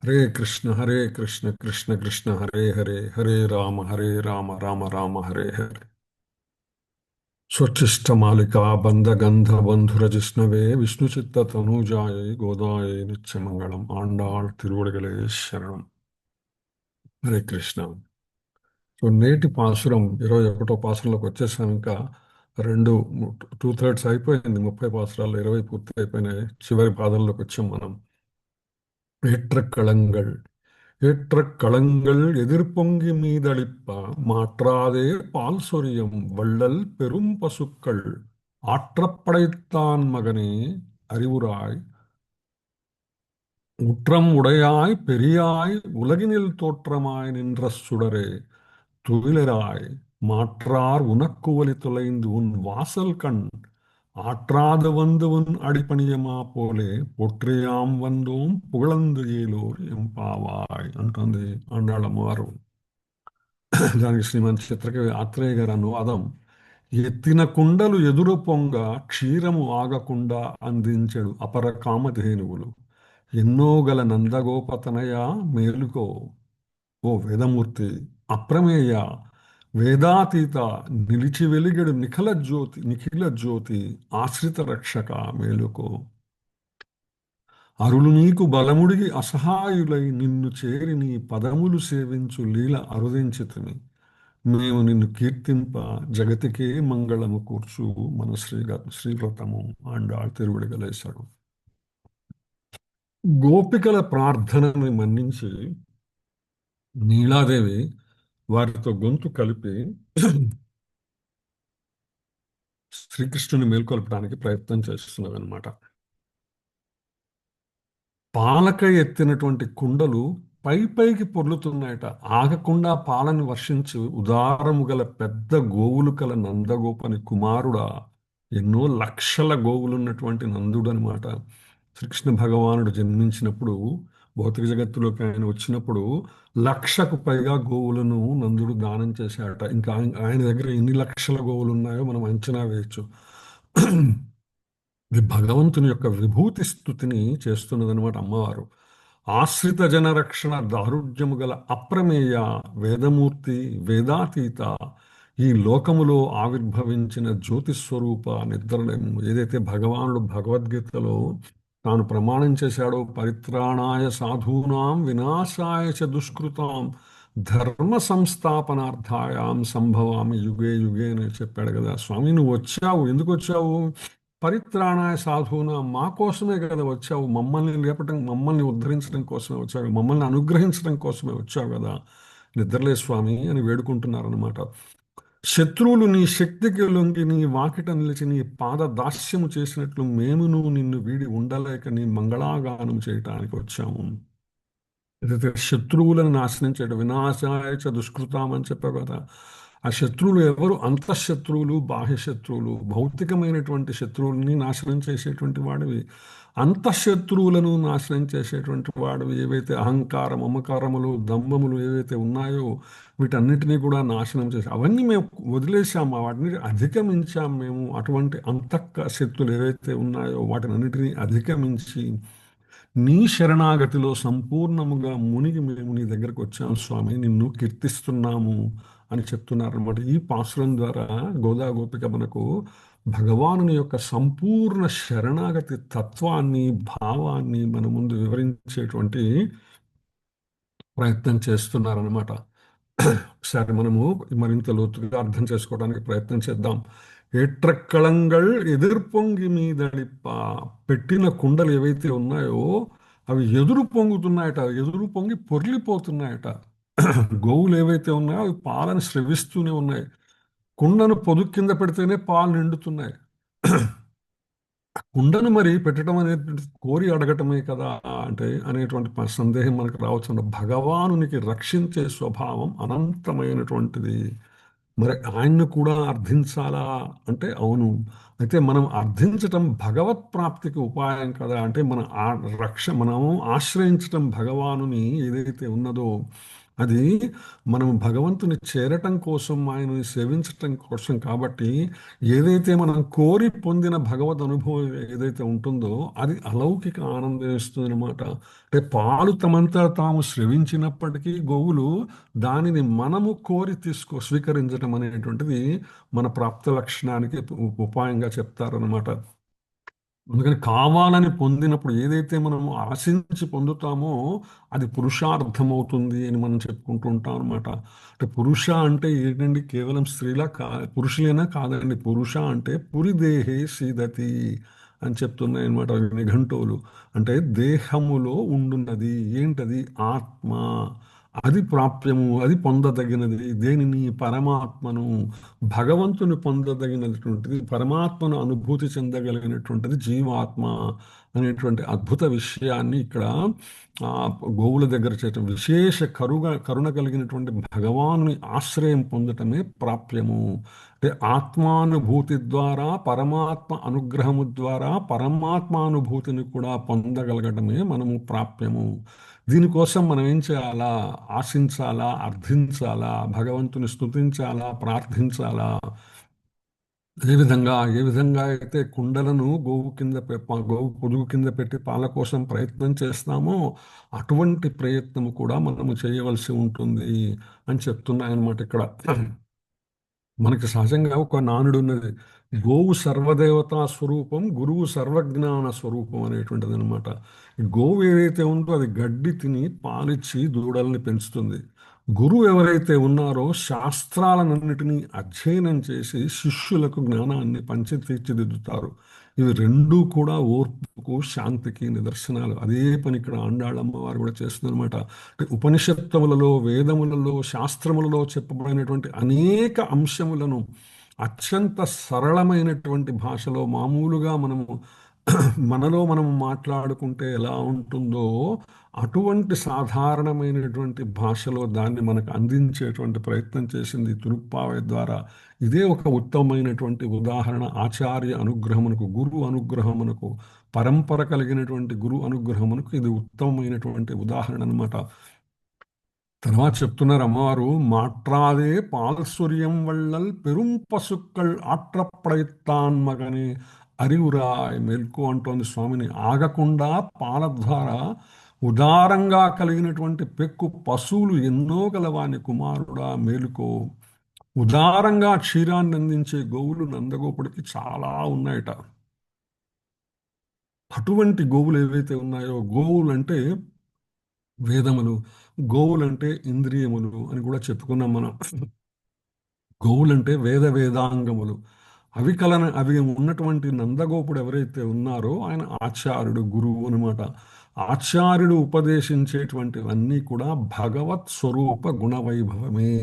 హరే కృష్ణ కృష్ణ కృష్ణ హరే హరే హరే రామ రామ రామ హరే హరే. స్వచ్ఛిష్టమాలికా బంధగంధ బంధురజిష్ణవే విష్ణుచిత్త తనూజాయై గోదాయై నిత్యమంగళం ఆండాళ్ తిరువడిగలే శరణం. హరే కృష్ణ. సో నేటి పాసురం 21వ పాసురంలోకి వచ్చేసాం. ఇంకా రెండు 2/3 అయిపోయింది. 30 పాసురాలు 20 పూర్తి అయిపోయినాయి. చివరి పాదంలోకి వచ్చాం మనం. ஏற்றக்களங்கள் ஏற்றக்களங்கள் எதிர்பொங்கி மீதளிப்ப மாற்றாதே பால் சொரியும் வள்ளல் பெரும் பசுக்கள் ஆற்றப்படைத்தான் மகனே அறிவுராய் உற்றம் உடையாய் பெரியாய் உலகினில் தோற்றமாய் நின்ற சுடரே துயிலராய் மாற்றார் உனக்குவலி தொலைந்து உன் வாசல் கண் ஆற்றாது வந்து உன் అడిపణియమా పోలే పొట్రియాం వందోం పుగళందు ఏలోర్ ఎంపావాయ్ అంటుంది అండాళమ్మవారు. దానికి శ్రీమంత్ చిత్రకవి ఆత్రేయ గారి అనువాదం: ఎత్తిన కుండలు ఎదురు పొంగ క్షీరము ఆగకుండా అందించెడు అపర కామధేనువులు ఎన్నో గల నందగోపతనయ మేలుకో ఓ వేదమూర్తి అప్రమేయ వేదాతీత నిలిచి వెలిగెడు నిఖిల జ్యోతి ఆశ్రిత రక్షక మేలుకో. అరులు నీకు బలముడిగి అసహాయులై నిన్ను చేరి నీ పదములు సేవించు లీల అరుదించితిమి మేము నిన్ను కీర్తింప జగతికే మంగళము కూర్చు మన శ్రీవ్రతము ఆండాళ్ తిరువడిగలేశాడు. గోపికల ప్రార్థనని మన్నించి నీలాదేవి వారితో గొంతు కలిపి శ్రీకృష్ణుని మేల్కొల్పడానికి ప్రయత్నం చేస్తున్నదన్నమాట. పాలక ఎత్తినటువంటి కుండలు పైకి పొర్లుతున్నాయట. ఆగకుండా పాలని వర్షించి ఉదారము గల పెద్ద గోవులు కల నందగోపని కుమారుడా, ఎన్నో లక్షల గోవులున్నటువంటి నందుడు అనమాట. శ్రీకృష్ణ భగవానుడు జన్మించినప్పుడు భౌతిక జగత్తులోకి ఆయన వచ్చినప్పుడు 1,00,000కు పైగా గోవులను నందుడు దానం చేశాడట. ఇంకా ఆయన దగ్గర ఎన్ని లక్షల గోవులు ఉన్నాయో మనం అంచనా వేయచ్చు. భగవంతుని యొక్క విభూతి స్థుతిని చేస్తున్నదనమాట అమ్మవారు. ఆశ్రిత జనరక్షణ దారుఢ్యము గల అప్రమేయ వేదమూర్తి వేదాతీత ఈ లోకములో ఆవిర్భవించిన జ్యోతిస్వరూప నిద్రలేము. ఏదైతే భగవానుడు భగవద్గీతలో తాను ప్రమాణం చేశాడో, పరిత్రాణాయ సాధూనాం వినాశాయ చ దుష్కృతాం ధర్మ సంస్థాపనార్థాయాం సంభవామి యుగే యుగే అని చెప్పాడు కదా. స్వామి నువ్వు వచ్చావు, ఎందుకు వచ్చావు? పరిత్రాణాయ సాధువున మా కోసమే కదా వచ్చావు. మమ్మల్ని లేపటం, మమ్మల్ని ఉద్ధరించడం కోసమే వచ్చావు, మమ్మల్ని అనుగ్రహించడం కోసమే వచ్చావు కదా. నిద్రలే స్వామి అని వేడుకుంటున్నారనమాట. శత్రువులు నీ శక్తికి లొంగి నీ వాకిట నిలిచి నీ పాద దాస్యము చేసినట్లు మేమును నిన్ను వీడి ఉండలేక నీ మంగళాగానం చేయటానికి వచ్చాము. ఏదైతే శత్రువులను నాశనం చేయడం, వినాశాయ చ దుష్కృతాం అని చెప్పావు కదా. ఆ శత్రువులు ఎవరు? అంతఃశత్రువులు, బాహ్య శత్రువులు. భౌతికమైనటువంటి శత్రువులని నాశనం చేసేటువంటి వాడివి. అంతఃశత్రువులను నాశనం చేసేటువంటి వాడివి. ఏవైతే అహంకారం, మమకారములు, దంభములు ఏవైతే ఉన్నాయో వీటన్నిటినీ కూడా నాశనం చేసి అవన్నీ మేము వదిలేసాము, వాటిని అధిగమించాం మేము. అటువంటి శక్తులు ఏవైతే ఉన్నాయో వాటిని అన్నిటినీ అధిగమించి నీ శరణాగతిలో సంపూర్ణముగా మునిగి మేము నీ దగ్గరకు వచ్చాము స్వామి, నిన్ను కీర్తిస్తున్నాము అని చెప్తున్నారనమాట. ఈ పాసురం ద్వారా గోదా గోపిక మనకు భగవానుని యొక్క సంపూర్ణ శరణాగతి తత్వాన్ని, భావాన్ని మన ముందు వివరించేటువంటి ప్రయత్నం చేస్తున్నారనమాట. ఒకసారి మనము మరింత లోతుగా అర్థం చేసుకోవడానికి ప్రయత్నం చేద్దాం. ఏట్రక్కళంగల్ ఎదుర్పొంగి మీదడిప్ప, పెట్టిన కుండలు ఏవైతే ఉన్నాయో అవి ఎదురు పొంగుతున్నాయట, ఎదురు పొంగి పొర్లిపోతున్నాయట. గోవులు ఏవైతే ఉన్నాయో అవి పాలను స్రవిస్తూనే ఉన్నాయి. కుండను పొదుగు కింద పెడితేనే పాలు నిండుతున్నాయి. కుండను మరి పెట్టడం అనేది కోరి అడగటమే కదా అంటే అనేటువంటి సందేహం మనకు రావచ్చు. భగవానునికి రక్షించే స్వభావం అనంతమైనటువంటిది. మరి ఆయన్ను కూడా అర్థించాలా అంటే అవును. అయితే మనం అర్థించటం భగవత్ ప్రాప్తికి ఉపాయం కదా. అంటే మనము ఆశ్రయించటం భగవానుని ఏదైతే ఉన్నదో అది మనం భగవంతుని చేరటం కోసం, ఆయనని సేవించటం కోసం కాబట్టి, ఏదైతే మనం కోరి పొందిన భగవద్ అనుభవం ఏదైతే ఉంటుందో అది అలౌకిక ఆనందం ఇస్తుంది అనమాట. అంటే పాలు తమంతా తాము స్రవించినప్పటికీ గోవులు దానిని మనము కోరి స్వీకరించటం అనేటువంటిది మన ప్రాప్త లక్షణానికి ఉపాయంగా చెప్తారనమాట. అందుకని కావాలని పొందినప్పుడు ఏదైతే మనం ఆశించి పొందుతామో అది పురుషార్థం అవుతుంది అని మనం చెప్పుకుంటూ ఉంటాం అనమాట. అంటే పురుష అంటే ఏంటండి, కేవలం స్త్రీలా పురుషులేనా కాదండి. పురుష అంటే పురిదేహే సీదతి అని చెప్తున్నాయి అనమాట నిఘంటువులు. అంటే దేహములో ఉండున్నది ఏంటది, ఆత్మ. అది ప్రాప్యము, అది పొందదగినది. దేనిని, పరమాత్మను. భగవంతుని పొందదగినటువంటిది, పరమాత్మను అనుభూతి చెందగలిగినటువంటిది జీవాత్మ అనేటువంటి అద్భుత విషయాన్ని ఇక్కడ ఆ, గోవుల దగ్గర చేయటం, విశేష కరుణ కలిగినటువంటి భగవానుని ఆశ్రయం పొందటమే ప్రాప్యము. అంటే ఆత్మానుభూతి ద్వారా, పరమాత్మ అనుగ్రహము ద్వారా పరమాత్మానుభూతిని కూడా పొందగలగటమే మనము ప్రాప్యము. దీనికోసం మనం ఏం చేయాలా, ఆశించాలా, అర్థించాలా, భగవంతుని స్తుతించాలా, ప్రార్థించాలా. ఏ విధంగా అయితే కుండలను గోవు పొదుగు కింద పెట్టి పాల కోసం ప్రయత్నం చేస్తామో అటువంటి ప్రయత్నం కూడా మనము చేయవలసి ఉంటుంది అని చెప్తున్నాయన్నమాట ఇక్కడ. మనకి సహజంగా ఒక నానుడు ఉన్నది, గోవు సర్వదేవతా స్వరూపం, గురువు సర్వజ్ఞాన స్వరూపం అనేటువంటిది అనమాట. ఈ గోవు ఏదైతే ఉందో అది గడ్డి తిని పాలిచ్చి దూడల్ని పెంచుతుంది. గురువు ఎవరైతే ఉన్నారో శాస్త్రాలన్నిటినీ అధ్యయనం చేసి శిష్యులకు జ్ఞానాన్ని పంచి తీర్చిదిద్దుతారు. ఇవి రెండూ కూడా ఓర్పుకు, శాంతికి నిదర్శనాలు. అదే పని ఇక్కడ ఆండాళ్ళమ్మ వారు కూడా చేస్తుందన్నమాట. అంటే ఉపనిషత్తులలో, వేదములలో, శాస్త్రములలో చెప్పబడినటువంటి అనేక అంశములను అత్యంత సరళమైనటువంటి భాషలో మామూలుగా మనలో మనం మాట్లాడుకుంటే ఎలా ఉంటుందో అటువంటి సాధారణమైనటువంటి భాషలో దాన్ని మనకు అందించేటువంటి ప్రయత్నం చేసింది తిరుప్పావై ద్వారా. ఇదే ఒక ఉత్తమమైనటువంటి ఉదాహరణ. ఆచార్య అనుగ్రహమునకు, గురు అనుగ్రహమునకు, పరంపర కలిగినటువంటి గురు అనుగ్రహమునకు ఇది ఉత్తమమైనటువంటి ఉదాహరణ అన్నమాట. తర్వాత చెప్తున్నారు అమ్మవారు, మాట్రాదే పాల్సూర్యం వళ్ళల్ పెరుం పసుక్కల్ ఆట్రప్రయత్తాన్ మగని అరివురాయ్ మెల్కు అంటోంది స్వామిని. ఆగకుండా పాల ద్వారా ఉదారంగా కలిగినటువంటి పెక్కు పశువులు ఎన్నో గలవాని కుమారుడా మేలుకో. ఉదారంగా క్షీరాన్ని అందించే గోవులు నందగోపుడికి చాలా ఉన్నాయట. అటువంటి గోవులు ఏవైతే ఉన్నాయో, గోవులు అంటే వేదములు, గోవులంటే ఇంద్రియములు అని కూడా చెప్పుకున్నాం మనం. గోవులంటే వేదాంగములు. అవి ఉన్నటువంటి నందగోపుడు ఎవరైతే ఉన్నారో ఆయన ఆచార్యుడు, గురువు అనమాట. ఆచార్యుడు ఉపదేశించేటువంటివన్నీ కూడా భగవత్ స్వరూప గుణవైభవమే.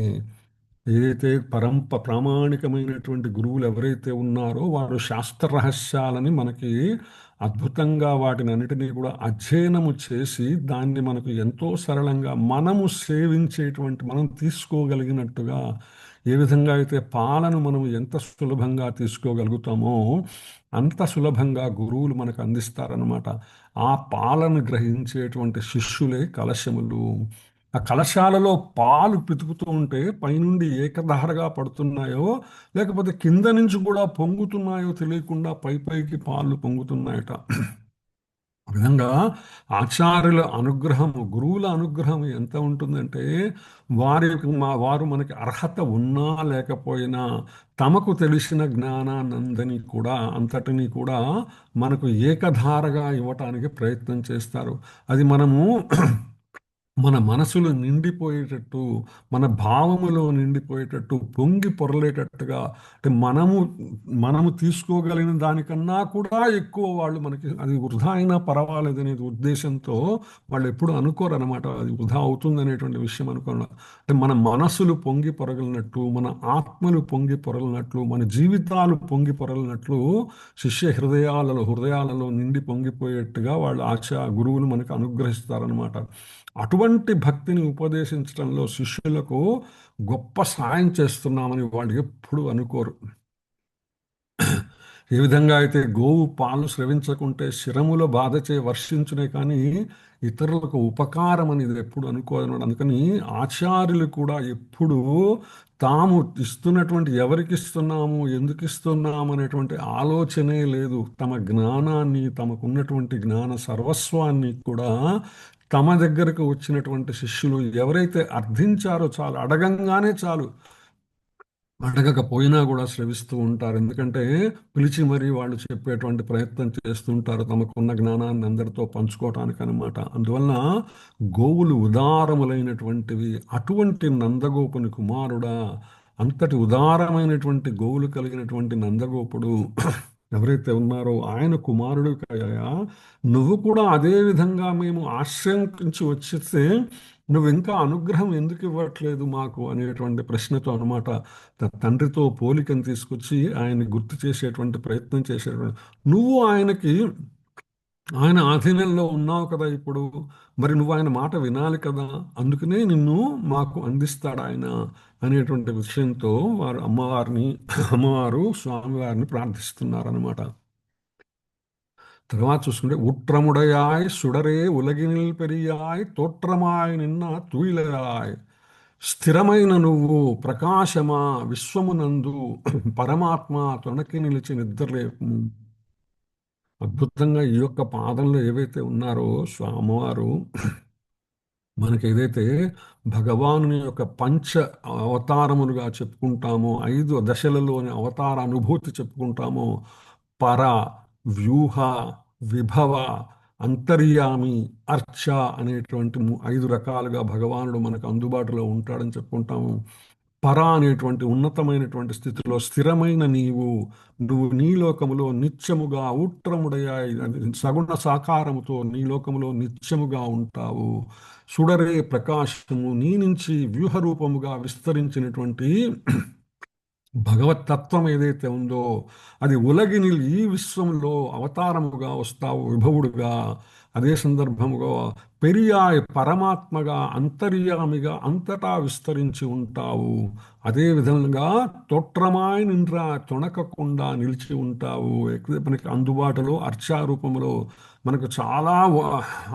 ఏదైతే ప్రామాణికమైనటువంటి గురువులు ఎవరైతే ఉన్నారో వారు శాస్త్ర రహస్యాలని మనకి అద్భుతంగా వాటిని అన్నిటినీ కూడా అధ్యయనము చేసి దాన్ని మనకు ఎంతో సరళంగా మనము సేవించేటువంటి, మనం తీసుకోగలిగినట్టుగా, ఏ విధంగా అయితే పాలను మనం ఎంత సులభంగా తీసుకోగలుగుతామో అంత సులభంగా గురువులు మనకు అందిస్తారనమాట. ఆ పాలను గ్రహించేటువంటి శిష్యులే కలశములు. ఆ కలశాలలో పాలు పితుకుతూ ఉంటే పైనుండి ఏకధారగా పడుతున్నాయో లేకపోతే కింద నుంచి కూడా పొంగుతున్నాయో తెలియకుండా పైకి పాలు పొంగుతున్నాయట. ఆ విధంగా ఆచార్యుల అనుగ్రహము, గురువుల అనుగ్రహం ఎంత ఉంటుందంటే వారు మనకి అర్హత ఉన్నా లేకపోయినా తమకు తెలిసిన జ్ఞానానందని కూడా, అంతటిని కూడా మనకు ఏకధారగా ఇవ్వటానికి ప్రయత్నం చేస్తారు. అది మనము మన మనసులో నిండిపోయేటట్టు, మన భావములో నిండిపోయేటట్టు, పొంగి పొరలేటట్టుగా, అంటే మనము తీసుకోగలిగిన దానికన్నా కూడా ఎక్కువ వాళ్ళు మనకి, అది వృధా అయినా పర్వాలేదు అనే ఉద్దేశంతో వాళ్ళు ఎప్పుడు అనుకోరనమాట. అది వృధా అవుతుంది అనేటువంటి విషయం అనుకోరు. అంటే మన మనసులు పొంగి పొరగలినట్టు, మన ఆత్మలు పొంగి పొరలినట్లు, మన జీవితాలు పొంగి పొరలినట్లు శిష్య హృదయాలలో నిండి పొంగిపోయేట్టుగా వాళ్ళు గురువులు మనకు అనుగ్రహిస్తారనమాట. అటువంటి భక్తిని ఉపదేశించడంలో శిష్యులకు గొప్ప సాయం చేస్తున్నామని వాళ్ళు ఎప్పుడు అనుకోరు. ఏ విధంగా అయితే గోవు పాలు స్రవించకుంటే శిరములో బాధచే వర్షించునే కానీ ఇతరులకు ఉపకారం అనేది ఎప్పుడు అనుకోదన్నాడు. అందుకని ఆచార్యులు కూడా ఎప్పుడు తాము ఇస్తున్నటువంటి ఎవరికి ఇస్తున్నాము, ఎందుకు ఇస్తున్నాము అనేటువంటి ఆలోచనే లేదు. తమ జ్ఞానాన్ని, తమకున్నటువంటి జ్ఞాన సర్వస్వాన్ని కూడా తమ దగ్గరకు వచ్చినటువంటి శిష్యులు ఎవరైతే అర్థించారో చాలు, అడగంగానే చాలు, అడగకపోయినా కూడా శ్రవిస్తూ ఉంటారు. ఎందుకంటే పిలిచి మరీ వాళ్ళు చెప్పేటువంటి ప్రయత్నం చేస్తుంటారు తమకున్న జ్ఞానాన్ని అందరితో పంచుకోవటానికి అనమాట. అందువలన గోవులు ఉదారములైనటువంటివి. అటువంటి నందగోపుని కుమారుడా, అంతటి ఉదారమైనటువంటి గోవులు కలిగినటువంటి నందగోపుడు ఎవరైతే ఉన్నారో ఆయన కుమారుడు కయ్యా, నువ్వు కూడా అదే విధంగా మేము ఆశ్రయించి వచ్చేస్తే నువ్వు ఇంకా అనుగ్రహం ఎందుకు ఇవ్వట్లేదు మాకు అనేటువంటి ప్రశ్నతో అనమాట తండ్రితో పోలికను తీసుకొచ్చి ఆయన్ని గుర్తు చేసేటువంటి ప్రయత్నం చేసేటువంటి, నువ్వు ఆయనకి, ఆయన ఆధీనంలో ఉన్నావు కదా ఇప్పుడు, మరి నువ్వు ఆయన మాట వినాలి కదా, అందుకనే నిన్ను మాకు అందిస్తాడు ఆయన అనేటువంటి విషయంతో వారు అమ్మవారు స్వామివారిని ప్రార్థిస్తున్నారనమాట. తర్వాత చూసుకుంటే ఉట్రముడయాయ్ సుడరే ఉలగినిల్ పెరియాయ్ తోట్రమాయ్ నిన్న తూయిలయాయ్, స్థిరమైన నువ్వు ప్రకాశమా విశ్వమునందు పరమాత్మ తొణకి నిలిచి నిద్రలేపు. అద్భుతంగా ఈ యొక్క పాదంలో ఏవైతే ఉన్నారో స్వామివారు మనకి ఏదైతే భగవానుని యొక్క పంచ అవతారములుగా చెప్పుకుంటామో, 5 దశలలోని అవతార అనుభూతి చెప్పుకుంటామో, పర, వ్యూహ, విభవ, అంతర్యామి, అర్చ అనేటువంటి 5 రకాలుగా భగవానుడు మనకు అందుబాటులో ఉంటాడని చెప్పుకుంటాము. పర అనేటువంటి ఉన్నతమైనటువంటి స్థితిలో స్థిరమైన నువ్వు నీ లోకములో నిత్యముగా ఊట్రముడయ్యా సగుణ సాకారముతో నీ లోకములో నిత్యముగా ఉంటావు. సుడరే ప్రకాశము నీ నుంచి వ్యూహరూపముగా విస్తరించినటువంటి భగవతత్వం ఏదైతే ఉందో అది ఉలగిని ఈ విశ్వంలో అవతారముగా వస్తావు విభవుడుగా. అదే సందర్భముగా పెరియాయ్ పరమాత్మగా అంతర్యామిగా అంతటా విస్తరించి ఉంటావు. అదే విధంగా తొట్రమాయ్ నిండ్రా తొణకకుండా నిలిచి ఉంటావు. మనకి అందుబాటులో అర్చారూపంలో మనకు చాలా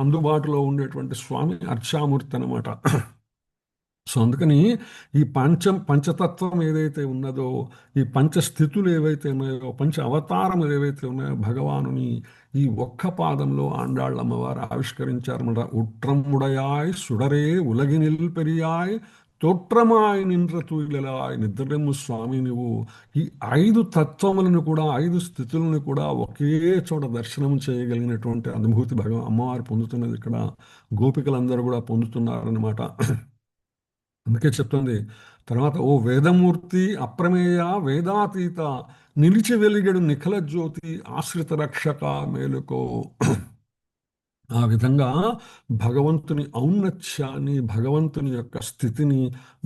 అందుబాటులో ఉండేటువంటి స్వామి అర్చామూర్తి అనమాట. సో అందుకని ఈ పంచతత్వం ఏదైతే ఉన్నదో, ఈ పంచస్థితులు ఏవైతే ఉన్నాయో, పంచ అవతారములు ఏవైతే ఉన్నాయో భగవానుని ఈ ఒక్క పాదంలో ఆండాళ్ళ అమ్మవారు ఆవిష్కరించారన్నమాట. ఉట్రముడయాయ్ సుడరే ఉలగినిల్ పెరియాయ్ తోట్రమాయ్ నిండ్ర తూయిలలాయ్, నిద్రము స్వామి నువ్వు. ఈ 5 తత్వములను కూడా 5 స్థితులను కూడా ఒకే చోట దర్శనం చేయగలిగినటువంటి అనుభూతి అమ్మవారు పొందుతున్నది ఇక్కడ, గోపికలందరూ కూడా పొందుతున్నారనమాట. అందుకే చెప్తుంది తర్వాత, ఓ వేదమూర్తి అప్రమేయ వేదాతీత నిలిచి వెలిగడు నిఖల జ్యోతి ఆశ్రిత రక్షక మేలుకో. ఆ విధంగా భగవంతుని ఔన్నత్యాన్ని, భగవంతుని యొక్క స్థితిని,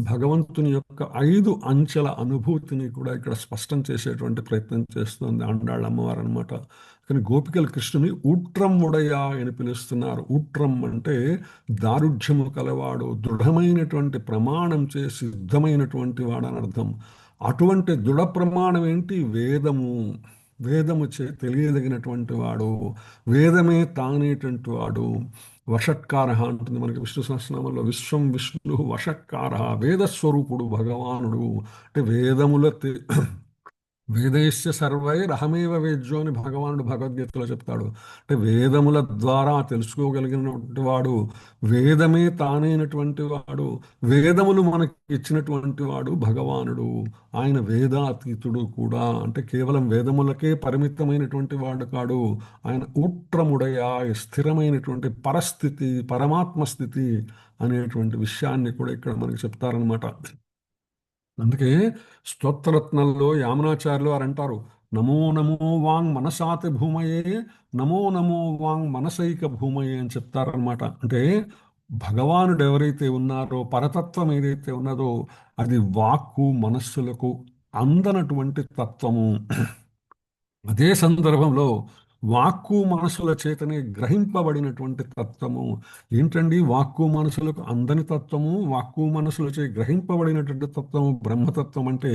భగవంతుని యొక్క 5 అంచెల అనుభూతిని కూడా ఇక్కడ స్పష్టం చేసేటువంటి ప్రయత్నం చేస్తుంది ఆండాళ్ళ అమ్మవారు అనమాట. కానీ గోపికలు కృష్ణుని ఊట్రమ్ముడయ అని పిలుస్తున్నారు. ఊట్రం అంటే దారుఢ్యము కలవాడు, దృఢమైనటువంటి ప్రమాణం చేసి సిద్ధమైనటువంటి వాడు అని అర్థం. అటువంటి దృఢ ప్రమాణం ఏంటి? వేదము తెలియదగినటువంటి వాడు, వేదమే తానేటువంటి వాడు. వషట్కార అంటుంది మనకి విష్ణు సహస్రనామంలో, విశ్వం విష్ణు వషట్కార, వేదస్వరూపుడు భగవానుడు. అంటే వేదైశ్య సర్వైరహమేవ వేద్యో అని భగవానుడు భగవద్గీతలో చెప్తాడు. అంటే వేదముల ద్వారా తెలుసుకోగలిగినటువంటి వాడు, వేదమే తానైనటువంటి వాడు, వేదములు మనకి ఇచ్చినటువంటి వాడు భగవానుడు. ఆయన వేదాతీతుడు కూడా, అంటే కేవలం వేదములకే పరిమితమైనటువంటి వాడు కాడు. ఆయన ఊట్రముడయ స్థిరమైనటువంటి పరస్థితి, పరమాత్మ స్థితి అనేటువంటి విషయాన్ని కూడా ఇక్కడ మనకి చెప్తారనమాట. అందుకే స్తోత్రరత్నంలో యామనాచార్యులు వారు అంటారు, నమో నమో వాంగ్ మనసాతి భూమయే, నమో నమో వాంగ్ మనసైక భూమయే అని చెప్తారనమాట. అంటే భగవానుడు ఎవరైతే ఉన్నారో, పరతత్వం ఏదైతే ఉన్నదో అది వాక్కు మనస్సులకు అందనటువంటి తత్వము. అదే సందర్భంలో వాక్కు మనసుల చేతనే గ్రహింపబడినటువంటి తత్వము. ఏంటండి వాక్కు మనసులకు అందని తత్వము, వాక్కు మనసులచే గ్రహింపబడినటువంటి తత్వము బ్రహ్మతత్వం అంటే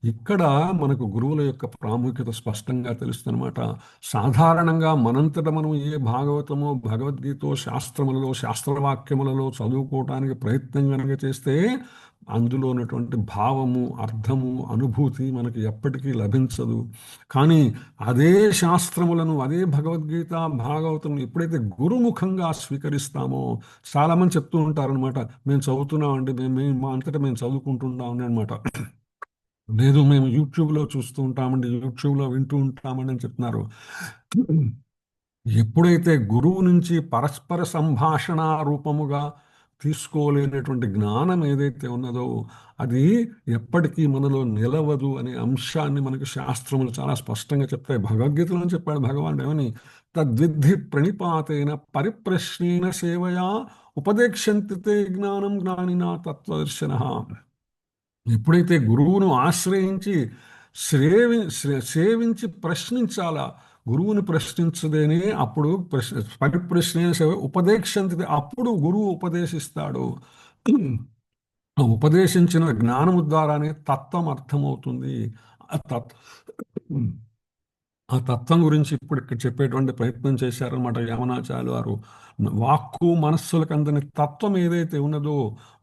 ఇక్కడ మనకు గురువుల యొక్క ప్రాముఖ్యత స్పష్టంగా తెలుస్తుందన్నమాట. సాధారణంగా మనంతట మనం ఏ భాగవతమో భగవద్గీతో శాస్త్రములలో శాస్త్రవాక్యములలో చదువుకోవటానికి ప్రయత్నం కనుక చేస్తే అందులో ఉన్నటువంటి భావము, అర్థము, అనుభూతి మనకి ఎప్పటికీ లభించదు. కానీ అదే శాస్త్రములను, అదే భగవద్గీత భాగవతం ఎప్పుడైతే గురుముఖంగా స్వీకరిస్తామో, చాలామంది చెప్తూ ఉంటారనమాట, మేము చదువుతున్నామండి, మేము మా అంతటా మేము చదువుకుంటున్నామని అనమాట. లేదు మేము యూట్యూబ్లో చూస్తూ ఉంటామండి, యూట్యూబ్లో వింటూ ఉంటామండి అని చెప్తున్నారు. ఎప్పుడైతే గురువు నుంచి పరస్పర సంభాషణ రూపముగా తీసుకోలేనటువంటి జ్ఞానం ఏదైతే ఉన్నదో అది ఎప్పటికీ మనలో నిలవదు అనే అంశాన్ని మనకు శాస్త్రములు చాలా స్పష్టంగా చెప్తాయి. భగవద్గీతలో చెప్పాడు భగవానుడు ఏమని, తద్విద్ధి ప్రణిపాతేన పరిప్రశ్నేన సేవయా ఉపదేక్షంతి తే జ్ఞానం జ్ఞానినా తత్వదర్శన. ఎప్పుడైతే గురువును ఆశ్రయించి సేవించి ప్రశ్నించాలా, గురువుని ప్రశ్నించదేనే అప్పుడు పరిప్రశ్నే ఉపదేశంతి, అప్పుడు గురువు ఉపదేశిస్తాడు. ఆ ఉపదేశించిన జ్ఞానము ద్వారానే తత్వం అర్థమవుతుంది. ఆ తత్ ఆ తత్వం గురించి ఇప్పుడు ఇక్కడ చెప్పేటువంటి ప్రయత్నం చేశారన్నమాట యమనాచార్యులు వారు. వాక్కు మనస్సులకు అందని తత్వం ఏదైతే ఉన్నదో,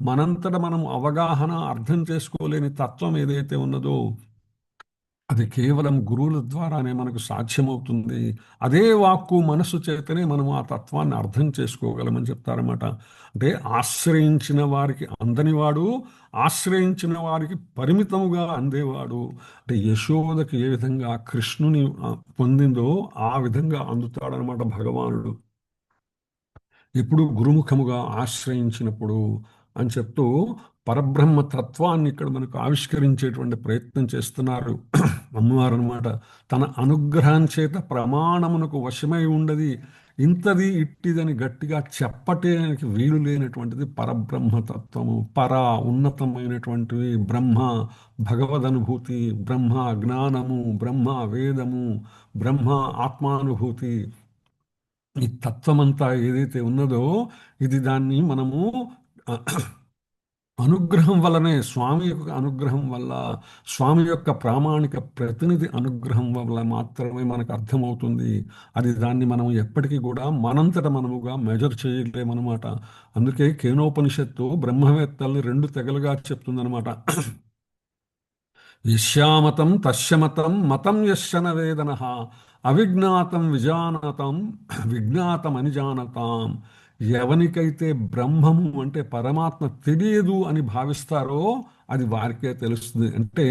మనంతట మనం అవగాహన అర్థం చేసుకోలేని తత్వం ఏదైతే ఉన్నదో అది కేవలం గురువుల ద్వారానే మనకు సాధ్యమవుతుంది. అదే వాక్కు మనస్సు చేతనే మనం ఆ తత్వాన్ని అర్థం చేసుకోగలమని చెప్తారన్నమాట. అంటే ఆశ్రయించిన వారికి అందనివాడు, ఆశ్రయించిన వారికి పరిమితముగా అందేవాడు. అంటే యశోదకి ఏ విధంగా కృష్ణుని పొందిందో ఆ విధంగా అందుతాడనమాట భగవానుడు. ఎప్పుడు గురుముఖముగా ఆశ్రయించినప్పుడు అని చెప్తూ పరబ్రహ్మ తత్వాన్ని ఇక్కడ మనకు ఆవిష్కరించేటువంటి ప్రయత్నం చేస్తున్నారు అమ్మవారు అనమాట. తన అనుగ్రహం చేత ప్రమాణమునకు వశమై ఉండది, ఇంతది ఇట్టిదని గట్టిగా చెప్పటానికి వీలు లేనటువంటిది పరబ్రహ్మతత్వము. ఉన్నతమైనటువంటివి బ్రహ్మ, భగవదనుభూతి, బ్రహ్మ జ్ఞానము, బ్రహ్మ వేదము, బ్రహ్మ ఆత్మానుభూతి. ఈ తత్వమంతా ఏదైతే ఉన్నదో ఇది దాన్ని మనము ఆ, అనుగ్రహం వల్లనే, స్వామి యొక్క అనుగ్రహం వల్ల, స్వామి యొక్క ప్రామాణిక ప్రతినిధి అనుగ్రహం వల్ల మాత్రమే మనకు అర్థమవుతుంది. అది దాన్ని మనం ఎప్పటికీ కూడా మనంతట మనముగా మెజర్ చేయలేమన్నమాట. అందుకే కేనోపనిషత్తు బ్రహ్మవేత్తల్ని రెండు తెగలుగా చెప్తుందనమాట. యశ్యామతం తస్యమతం మతం యశ్చన వేదన అవిజ్ఞాతం విజానతం విజ్ఞాతం అనిజానతాం. ఎవనికైతే బ్రహ్మము అంటే పరమాత్మ తెలియదు అని భావిస్తారో అది వారికే తెలుస్తుంది. అంటే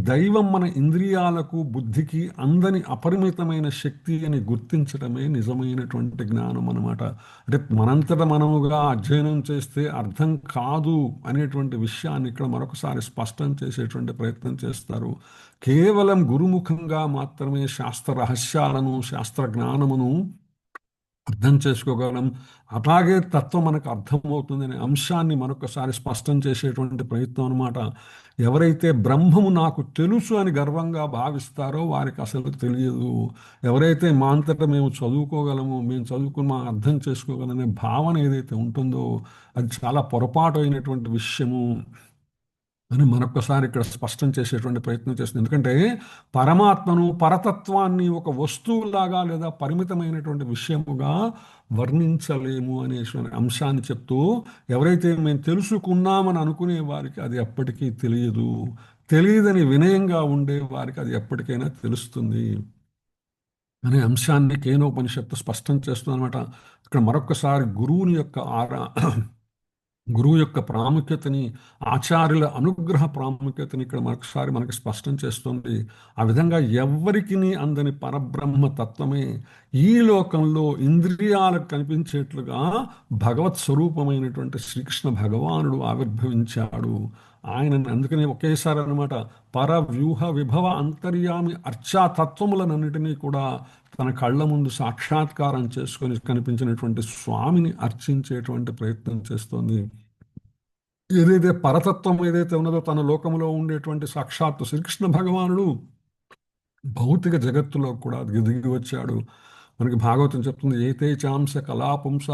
దైవం మన ఇంద్రియాలకు బుద్ధికి అందని అపరిమితమైన శక్తి అని గుర్తించడమే నిజమైనటువంటి జ్ఞానం అన్నమాట. అంటే మనంతట మనముగా అధ్యయనం చేస్తే అర్థం కాదు అనేటువంటి విషయాన్ని ఇక్కడ మరొకసారి స్పష్టం చేసేటువంటి ప్రయత్నం చేస్తారు. కేవలం గురుముఖంగా మాత్రమే శాస్త్ర రహస్యాలను, శాస్త్ర జ్ఞానమును అర్థం చేసుకోగలం. అలాగే తత్వం మనకు అర్థమవుతుందనే అంశాన్ని మరొకసారి స్పష్టం చేసేటువంటి ప్రయత్నం అనమాట. ఎవరైతే బ్రహ్మము నాకు తెలుసు అని గర్వంగా భావిస్తారో వారికి అసలు తెలియదు. ఎవరైతే మా అంతటా మేము చదువుకోగలము, మేము చదువుకుని మా అర్థం చేసుకోగలనే భావన ఏదైతే ఉంటుందో అది చాలా పొరపాటు అయినటువంటి విషయము అని మరొకసారి ఇక్కడ స్పష్టం చేసేటువంటి ప్రయత్నం చేస్తుంది. ఎందుకంటే పరమాత్మను, పరతత్వాన్ని ఒక వస్తువులాగా లేదా పరిమితమైనటువంటి విషయముగా వర్ణించలేము అనే అంశాన్ని చెప్తూ, ఎవరైతే మేము తెలుసుకున్నామని అనుకునే వారికి అది ఎప్పటికీ తెలియదు, తెలియదని వినయంగా ఉండే వారికి అది ఎప్పటికైనా తెలుస్తుంది అనే అంశాన్ని కేనోపనిషత్తు స్పష్టం చేస్తుందన్నమాట. ఇక్కడ మరొకసారి గురువుని యొక్క గురువు యొక్క ప్రాముఖ్యతని, ఆచార్యుల అనుగ్రహ ప్రాముఖ్యతని ఇక్కడ మరొకసారి మనకు స్పష్టం చేస్తుంది. ఆ విధంగా ఎవ్వరికి అందని పరబ్రహ్మ తత్వమే ఈ లోకంలో ఇంద్రియాలకు కనిపించేట్లుగా భగవత్ స్వరూపమైనటువంటి శ్రీకృష్ణ భగవానుడు ఆవిర్భవించాడు. ఆయనని అందుకని ఒకేసారి అనమాట పరవ్యూహ విభవ అంతర్యామి అర్చా తత్వములనన్నిటినీ కూడా తన కళ్ళ ముందు సాక్షాత్కారం చేసుకొని కనిపించినటువంటి స్వామిని అర్చించేటువంటి ప్రయత్నం చేస్తోంది. ఏదైతే పరతత్వం ఏదైతే ఉన్నదో తన లోకంలో ఉండేటువంటి సాక్షాత్తు శ్రీకృష్ణ భగవానుడు భౌతిక జగత్తులో కూడా దిగి వచ్చాడు. మనకి భాగవతం చెప్తుంది, ఏతే చాంస కళాపుంస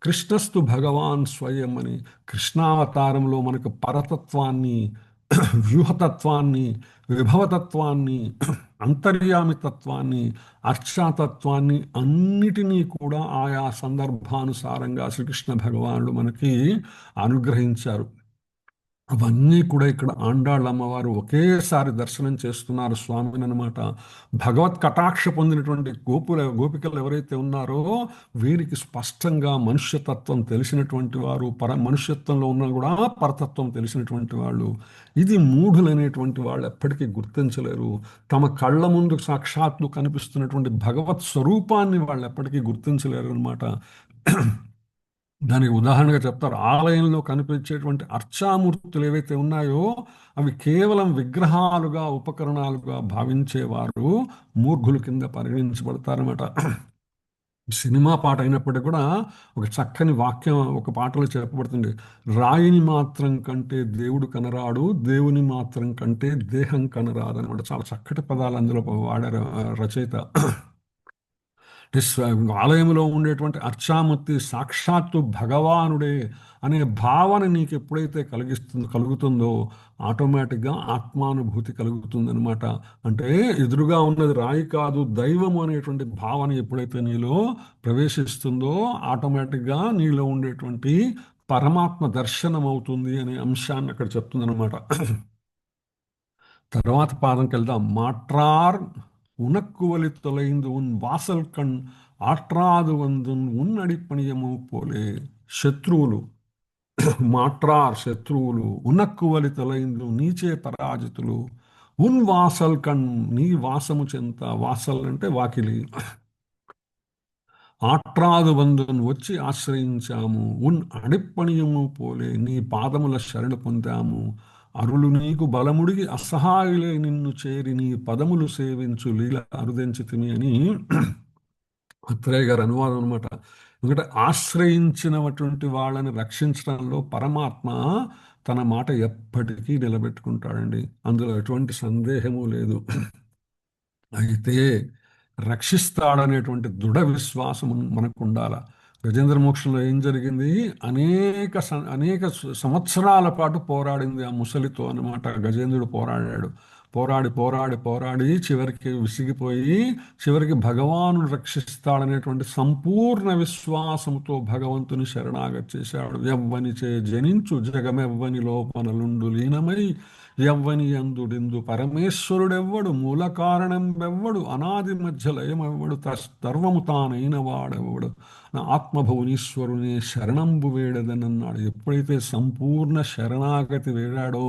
కృష్ణస్తు భగవాన్ స్వయం అని. కృష్ణావతారంలో మనకు పరతత్వాన్ని, వ్యూహతత్వాన్ని, విభవతత్వాన్ని, అంతర్యామి తత్వాన్ని, అర్చాతత్వాన్ని అన్నిటినీ కూడా ఆయా సందర్భానుసారంగా శ్రీకృష్ణ భగవానుడు మనకి అనుగ్రహించారు. అవన్నీ కూడా ఇక్కడ ఆండాళ్ళ అమ్మవారు ఒకేసారి దర్శనం చేస్తున్నారు స్వామిని అనమాట. భగవత్ కటాక్ష పొందినటువంటి గోపికలు ఎవరైతే ఉన్నారో వీరికి స్పష్టంగా మనుష్యతత్వం తెలిసినటువంటి వారు, మనుష్యత్వంలో ఉన్న కూడా పరతత్వం తెలిసినటువంటి వాళ్ళు. ఇది మూఢులైనటువంటి వాళ్ళు ఎప్పటికీ గుర్తించలేరు. తమ కళ్ళ ముందు సాక్షాత్తు కనిపిస్తున్నటువంటి భగవత్ స్వరూపాన్ని వాళ్ళు ఎప్పటికీ గుర్తించలేరు అనమాట. దానికి ఉదాహరణగా చెప్తారు, ఆలయంలో కనిపించేటువంటి అర్చామూర్తులు ఏవైతే ఉన్నాయో అవి కేవలం విగ్రహాలుగా, ఉపకరణాలుగా భావించేవారు మూర్ఖుల కింద పరిగణించబడతారన్నమాట. సినిమా పాట అయినప్పటికీ కూడా ఒక చక్కని వాక్యం ఒక పాటలో చెప్పబడుతుంది. రాయిని మాత్రం కంటే దేవుడు కనరాడు, దేవుని మాత్రం కంటే దేహం కనరాదు అనమాట. చాలా చక్కటి పదాలు అందులో వాడారు రచయిత. ఆలయంలో ఉండేటువంటి అర్చామూర్తి సాక్షాత్తు భగవానుడే అనే భావన నీకు ఎప్పుడైతే కలుగుతుందో ఆటోమేటిక్గా ఆత్మానుభూతి కలుగుతుందనమాట. అంటే ఎదురుగా ఉన్నది రాయి కాదు, దైవము అనేటువంటి భావన ఎప్పుడైతే నీలో ప్రవేశిస్తుందో ఆటోమేటిక్గా నీలో ఉండేటువంటి పరమాత్మ దర్శనం అవుతుంది అనే అంశాన్ని అక్కడ చెప్తుందనమాట. తర్వాత పాదంకి వెళ్దాం. మాట్రార్ உனக்குவலி தொலைந்து உன் వాసల్ కణ్ ఆట్రాదు వందున్ ఉన్నడిపణియము పోలే. శత్రువులు, మాట్రార్ శత్రువులు, ఉనక్కువలి తొలైందు నీచే పరాజితులు, ఉన్ వాసల్ కణ్ నీ వాసము చెంత, వాసల్ అంటే వాకిలి, ఆట్రాదు బంధుని వచ్చి ఆశ్రయించాము, ఉన్ అడిప్పణియము పోలే నీ పాదముల శరణు పొందాము, అరులు నీకు బలముడిగి అసహాయులే నిన్ను చేరి నీ పదములు సేవించు లీల అరుదెంచితిమి అని అత్రేయ గారి అనువాదం అనమాట. ఎందుకంటే ఆశ్రయించినటువంటి వాళ్ళని రక్షించడంలో పరమాత్మ తన మాట ఎప్పటికీ నిలబెట్టుకుంటాడండి, అందులో ఎటువంటి సందేహము లేదు. అయితే రక్షిస్తాడనేటువంటి దృఢ విశ్వాసం మనకు ఉండాల. గజేంద్ర మోక్షంలో ఏం జరిగింది? అనేక సంవత్సరాల పాటు పోరాడింది ఆ ముసలితో అనమాట. గజేంద్రుడు పోరాడాడు, పోరాడి పోరాడి పోరాడి చివరికి విసిగిపోయి చివరికి భగవాను రక్షిస్తాడనేటువంటి సంపూర్ణ విశ్వాసంతో భగవంతుని శరణాగతి చేశాడు. ఎవ్వనిచే జనించు జగమెవ్వని లోపనలుండు లీనమై ఎవ్వని అందుడిందు పరమేశ్వరుడెవ్వడు, మూల కారణం వెవ్వడు, అనాది మధ్య లయమెవ్వడు, సర్వము తానైన వాడెవ్వడు, నా ఆత్మభువనీశ్వరుని శరణంబు వేడదనన్నాడు. ఎప్పుడైతే సంపూర్ణ శరణాగతి వేడాడో,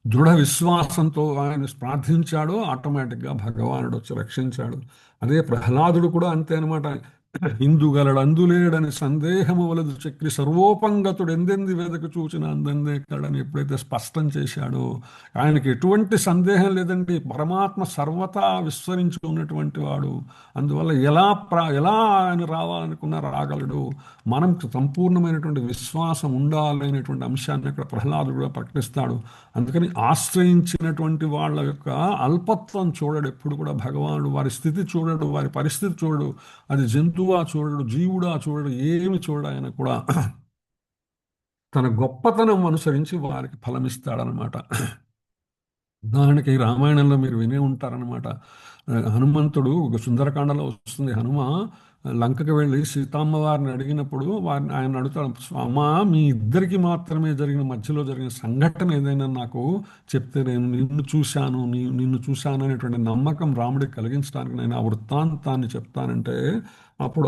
దృఢ విశ్వాసంతో ఆయన ప్రార్థించాడో ఆటోమేటిక్గా భగవానుడు వచ్చి రక్షించాడు. అదే ప్రహ్లాదుడు కూడా అంతే అనమాట. ఇందుగలడు అందులేడని సందేహము వలదు చక్రి సర్వోపంగతుడు ఎందెంది వెదకు చూచిన అందందే కడని ఎప్పుడైతే స్పష్టం చేశాడో ఆయనకి ఎటువంటి సందేహం లేదండి. పరమాత్మ సర్వతా విస్మరించి ఉన్నటువంటి వాడు. అందువల్ల ఎలా ఆయన రావాలనుకున్నా రాగలడు. మనం సంపూర్ణమైనటువంటి విశ్వాసం ఉండాలనేటువంటి అంశాన్ని అక్కడ ప్రహ్లాదుడు కూడా ప్రకటిస్తాడు. అందుకని ఆశ్రయించినటువంటి వాళ్ళ యొక్క అల్పత్వం చూడడు ఎప్పుడు కూడా భగవానుడు. వారి స్థితి చూడడు, వారి పరిస్థితి చూడడు, అది జంతువా చూడడు, జీవుడా చూడడు, ఏమి చూడడు. ఆయన కూడా తన గొప్పతనం అనుసరించి వారికి ఫలమిస్తాడనమాట. ఉదాహరణకి రామాయణంలో మీరు వినే ఉంటారనమాట. హనుమంతుడు ఒక సుందరకాండలో వస్తుంది. హనుమ లంకకి వెళ్ళి సీతమ్మ వారిని అడిగినప్పుడు ఆయన అడుగుతాడు, అమ్మా మీ ఇద్దరికి మాత్రమే మధ్యలో జరిగిన సంఘటన ఏదైనా నాకు చెప్తే నేను నిన్ను చూశాను అనేటువంటి నమ్మకం రాముడికి కలిగించడానికి నేను ఆ వృత్తాంతాన్ని చెప్తానంటే అప్పుడు